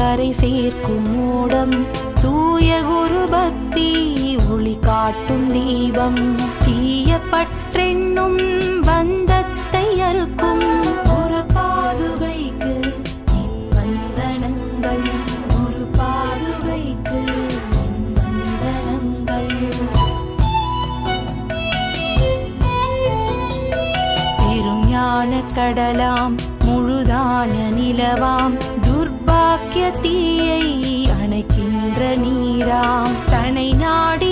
கரை சேர்க்கும் மூடம் தூய குரு பக்தி ஒளி காட்டும் தீபம் தீய பற்றென்னும் பந்தத்தை அறுக்கும் ஒரு பாதுகைக்கு என் வந்தனங்கள் ஒரு பாதுகைக்கு என் வந்தனங்கள். பெரும் ஞான கடலாம் முழுதான நிலவாம் துர்பாக்கிய தீயை அணைக்கின்ற நீராம் தனை நாடி